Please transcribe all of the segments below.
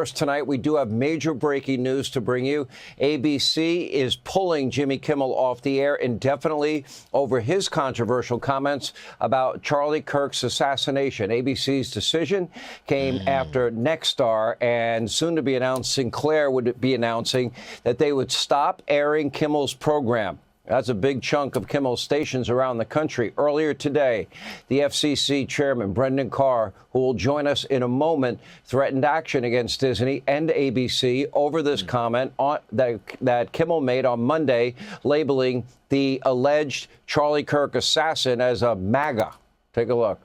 First, tonight, we do have major breaking news to bring you. ABC is pulling Jimmy Kimmel off the air indefinitely over his controversial comments about Charlie Kirk's assassination. ABC's decision came after Nexstar and soon-to-be announced Sinclair would be announcing that they would stop airing Kimmel's program. That's a big chunk of Kimmel's stations around the country. Earlier today, the F.C.C. chairman, Brendan Carr, who will join us in a moment, threatened action against Disney and ABC over this comment that Kimmel made on Monday, labeling the alleged Charlie Kirk assassin as a MAGA. Take a look.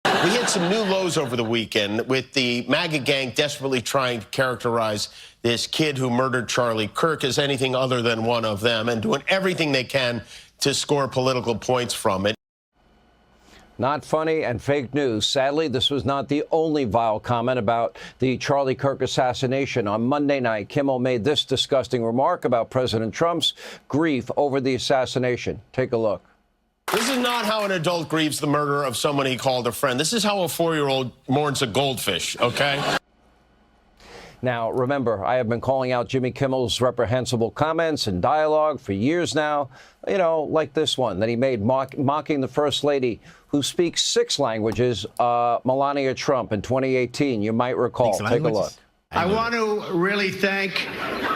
We hit some new lows over the weekend with the MAGA gang desperately trying to characterize this kid who murdered Charlie Kirk as anything other than one of them and doing everything they can to score political points from it. Not funny and fake news. Sadly, this was not the only vile comment about the Charlie Kirk assassination. On Monday night, Kimmel made this disgusting remark about President Trump's grief over the assassination. Take a look. This is not how an adult grieves the murder of someone he called a friend. This is how a 4-year-old mourns a goldfish, okay? Now, remember, I have been calling out Jimmy Kimmel's reprehensible comments and dialogue for years now, you know, like this one that he made mocking the First Lady, who speaks 6 languages, Melania Trump, in 2018. You might recall. Take a look. I want to really thank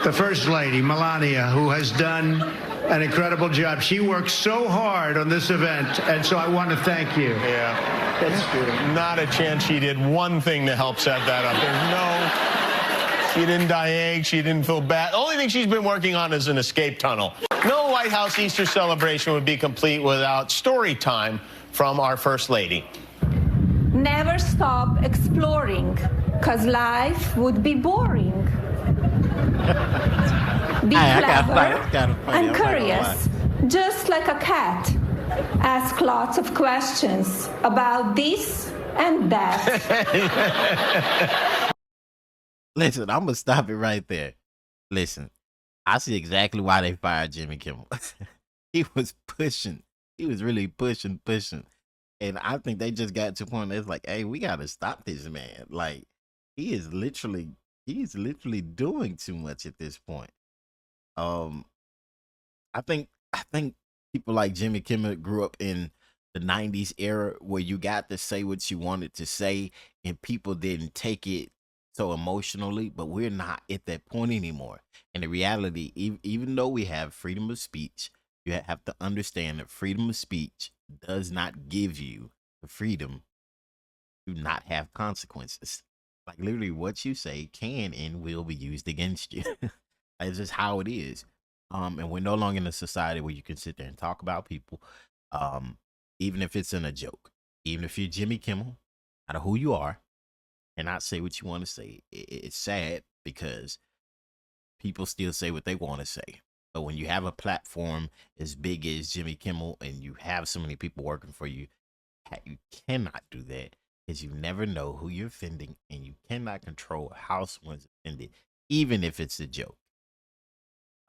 the First Lady, Melania, who has done an incredible job. She worked so hard on this event, and so I want to thank you. Yeah. That's true. Not a chance she did one thing to help set that up. She didn't die egg, she didn't feel bad. The only thing she's been working on is an escape tunnel. No White House Easter celebration would be complete without story time from our First Lady. Never stop exploring, because life would be boring. Be clever and curious, just like a cat. Ask lots of questions about this and that. Listen, I'm going to stop it right there. Listen, I see exactly why they fired Jimmy Kimmel. He was pushing. He was really pushing. And I think they just got to a point that's like, hey, we got to stop this man. Like, he's literally doing too much at this point. I think people like Jimmy Kimmel grew up in the 90s era where you got to say what you wanted to say and people didn't take it so emotionally, but we're not at that point anymore. And the reality, even though we have freedom of speech, you have to understand that freedom of speech does not give you the freedom to not have consequences. Like literally what you say can and will be used against you. That's just how it is. And we're no longer in a society where you can sit there and talk about people, even if it's in a joke. Even if you're Jimmy Kimmel, no matter who you are, and not say what you want to say. It's sad because people still say what they want to say. But when you have a platform as big as Jimmy Kimmel and you have so many people working for you, you cannot do that because you never know who you're offending and you cannot control how someone's offended, even if it's a joke.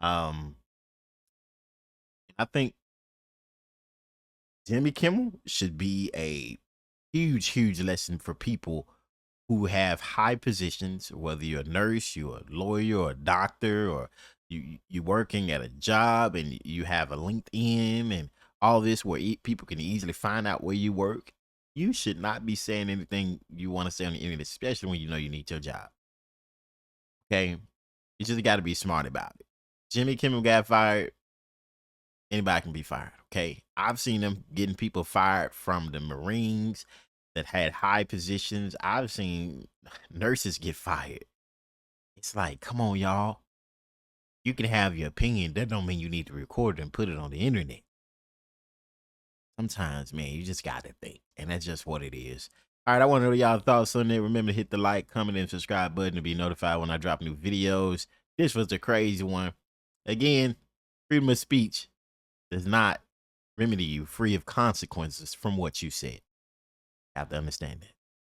I think Jimmy Kimmel should be a huge lesson for people who have high positions, whether you're a nurse, you're a lawyer, or a doctor, or you working at a job and you have a LinkedIn and all this where people can easily find out where you work. You should not be saying anything you want to say on the internet, especially when you know you need your job. Okay? You just got to be smart about it. Jimmy Kimmel got fired. Anybody can be fired. Okay? I've seen them getting people fired from the Marines that had high positions. I've seen nurses get fired. It's like, come on, y'all. You can have your opinion. That don't mean you need to record it and put it on the internet. Sometimes, man, you just got to think. And that's just what it is. All right, I want to know y'all thoughts on it. Remember to hit the like, comment, and subscribe button to be notified when I drop new videos. This was the crazy one. Again, freedom of speech does not remedy you free of consequences from what you said. You have to understand that.